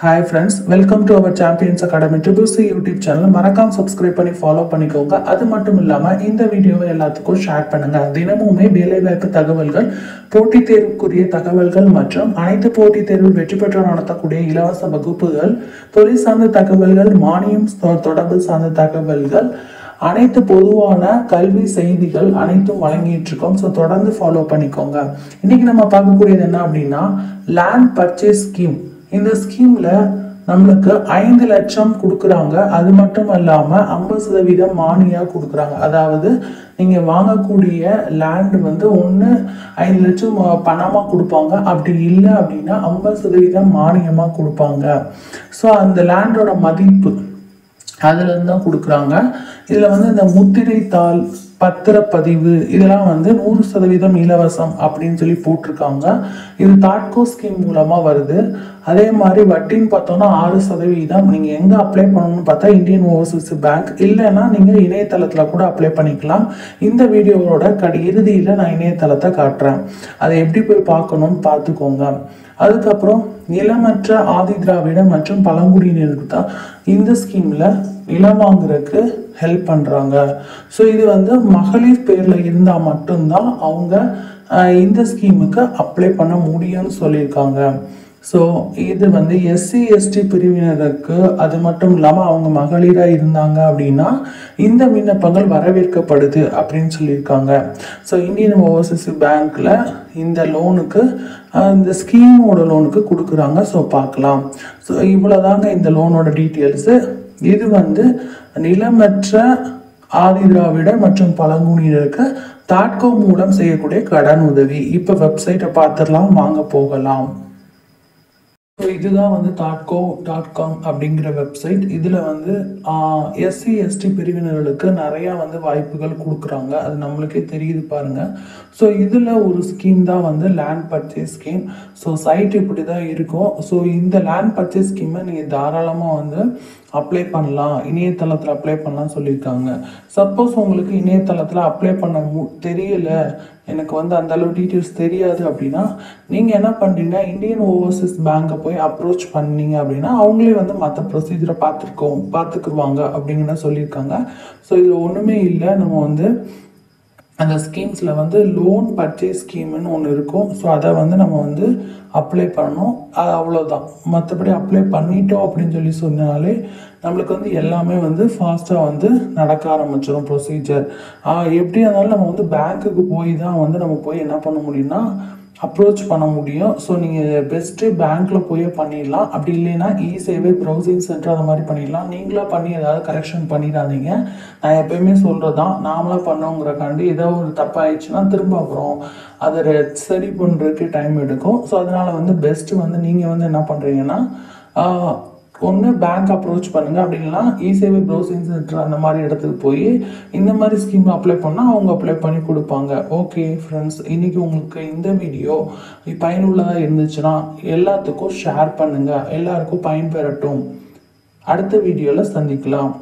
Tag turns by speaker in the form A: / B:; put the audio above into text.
A: Hi friends, welcome to our Champions Academy TBC YouTube channel. மறக்காம subscribe பண்ணி follow பண்ணிக்கோங்க. அது மட்டும் இல்லாம இந்த வீடியோவை எல்லாத்துக்கும் ஷேர் பண்ணுங்க. தினமுமே வேலைவாய்ப்பு தகவல்கள், போட்டித் தேர்வுக்குரிய தகவல்கள் மற்றும் அனைத்து போட்டித் தேர்வில் வெற்றி பெற்று நடத்தக்கூடிய இலவச வகுப்புகள், தொழில் சார்ந்த தகவல்கள், மானியம் தொடர்பு சார்ந்த தகவல்கள், அனைத்து பொதுவான கல்வி செய்திகள் அனைத்தும் வழங்கிட்டு இருக்கோம். ஸோ தொடர்ந்து ஃபாலோ பண்ணிக்கோங்க. இன்னைக்கு நம்ம பார்க்கக்கூடியது என்ன அப்படின்னா, லேண்ட் பர்ச்சேஸ் ஸ்கீம். இந்த ஸ்கீம்ல நம்மளுக்கு 5 லட்சம் கொடுக்குறாங்க. அது மட்டும் இல்லாம 50% மானியம் கொடுக்குறாங்க. அதாவது நீங்க வாங்கக்கூடிய லேண்ட் வந்து 5 லட்சம் பணமா கொடுப்பாங்க. அப்படி இல்லை அப்படின்னா 50% மானியமா கொடுப்பாங்க. ஸோ அந்த லேண்டோட மதிப்பு அதுல இருந்து தான் கொடுக்குறாங்க. இதுல வந்து இந்த முத்திரை தாள், பத்திரப்பதிவு இதெல்லாம் வந்து 100% இலவசம் அப்படின்னு சொல்லி போட்டிருக்காங்க. இது தாட்கோ ஸ்கீம் மூலமா வருது. அதே மாதிரி வட்டின்னு பார்த்தோம்னா 6%. நீங்க எங்க அப்ளை பண்ணணும்னு பார்த்தா இந்தியன் ஓவர்சீஸ் பேங்க், இல்லைன்னா நீங்க இணையதளத்துல கூட அப்ளை பண்ணிக்கலாம். இந்த வீடியோவோட இறுதியில நான் இணையதளத்தை காட்டுறேன். அதை எப்படி போய் பார்க்கணும்னு பார்த்துக்கோங்க. அதுக்கப்புறம் நிலமற்ற ஆதி திராவிட மற்றும் பழங்குடியினருக்கு தான் இந்த ஸ்கீம்ல நிலம் வாங்குறதுக்கு ஹெல்ப் பண்றாங்க. ஸோ இது வந்து மகளிர் பேர்ல இருந்தா மட்டும்தான் அவங்க இந்த ஸ்கீமுக்கு அப்ளை பண்ண முடியும்னு சொல்லியிருக்காங்க. ஸோ இது வந்து எஸ்சி எஸ்டி பிரிவினருக்கு, அது மட்டும் இல்லாமல் அவங்க மகளிராக இருந்தாங்க அப்படின்னா இந்த விண்ணப்பங்கள் வரவேற்கப்படுது அப்படின்னு சொல்லியிருக்காங்க. ஸோ இந்தியன் ஓவர்சீஸ் பேங்க்ல இந்த லோனுக்கு, இந்த ஸ்கீமோட லோனுக்கு கொடுக்குறாங்க. ஸோ பார்க்கலாம். ஸோ இவ்வளோதாங்க இந்த லோனோட டீட்டெயில்ஸு. இது வந்து நிலமற்ற ஆதி திராவிட மற்றும் பழங்குடியினருக்கு தாட்கோ மூலம் செய்யக்கூடிய கடன் உதவி. இப்போ வெப்சைட்டை பார்த்துடலாம், வாங்க போகலாம். ஸோ இதுதான் வந்து தாட்கோ.com அப்படிங்கிற வெப்சைட். இதில் வந்து எஸ்சி எஸ்டி பிரிவினர்களுக்கு நிறையா வந்து வாய்ப்புகள் கொடுக்குறாங்க. அது நம்மளுக்கே தெரியுது பாருங்க. ஸோ இதில் ஒரு ஸ்கீம் தான் வந்து land purchase scheme. So site இப்படி தான் இருக்கும். ஸோ இந்த லேண்ட் பர்ச்சேஸ் ஸ்கீமை நீங்கள் தாராளமாக வந்து அப்ளை பண்ணலாம், இணையதளத்தில் அப்ளை பண்ணலாம் சொல்லியிருக்காங்க. சப்போஸ் உங்களுக்கு இணையதளத்தில் அப்ளை பண்ண தெரியல, எனக்கு வந்து அந்த அளவு டீட்டெயில்ஸ் தெரியாது அப்படின்னா நீங்கள் என்ன பண்ணுறீங்க, இந்தியன் ஓவர்சீஸ் பேங்கை போய் அப்ரோச் பண்ணீங்க அப்படின்னா அவங்களே வந்து மற்ற ப்ரொசீஜரை பார்த்துக்குருவாங்க அப்படிங்கிற சொல்லியிருக்காங்க. ஸோ இதில் ஒன்றுமே இல்லை. நம்ம வந்து அந்த ஸ்கீம்ஸில் வந்து லோன் பர்ச்சேஸ் ஸ்கீம்னு ஒன்று இருக்கும். ஸோ அதை வந்து நம்ம வந்து அப்ளை பண்ணணும். அது அவ்வளோதான். மற்றபடி அப்ளை பண்ணிட்டோம் அப்படின்னு சொன்னாலே நம்மளுக்கு வந்து எல்லாமே வந்து ஃபாஸ்ட்டாக வந்து நடக்க ஆரம்பிச்சிடும் ப்ரொசீஜர். எப்படியா இருந்தாலும் நம்ம வந்து பேங்க்குக்கு போய் தான் வந்து நம்ம போய் என்ன பண்ண முடியும்னா அப்ரோச் பண்ண முடியும். ஸோ நீங்கள் பெஸ்ட்டு பேங்க்கில் போய் பண்ணிடலாம். அப்படி இல்லைன்னா இ-சேவை ப்ரௌசிங் சென்டர் அந்த மாதிரி பண்ணிடலாம். நீங்களாக பண்ணி ஏதாவது கரெக்ஷன் பண்ணிடாதீங்க. நான் எப்பயுமே சொல்கிறது தான், நாமளாக பண்ணோங்கிறக்காண்டி ஏதோ ஒரு தப்பாகிடுச்சுன்னா திரும்ப அப்புறம் அதை சரி பண்ணுறதுக்கு டைம் எடுக்கும். ஸோ அதனால் வந்து பெஸ்ட்டு வந்து நீங்கள் வந்து என்ன பண்ணுறீங்கன்னா, ஒன்று பேங்க் அப்ரோச் பண்ணுங்கள். அப்படி இல்லைன்னா இ-சேவை ப்ரௌசிங் சென்டர் அந்த மாதிரி இடத்துக்கு போய் இந்த மாதிரி ஸ்கீம் அப்ளை பண்ணால் அவங்க அப்ளை பண்ணி கொடுப்பாங்க. ஓகே ஃப்ரெண்ட்ஸ், இன்றைக்கி உங்களுக்கு இந்த வீடியோ பயனுள்ளதாக இருந்துச்சுன்னா எல்லாத்துக்கும் ஷேர் பண்ணுங்கள். எல்லாருக்கும் பயன்பெறட்டும். அடுத்த வீடியோவில் சந்திக்கலாம்.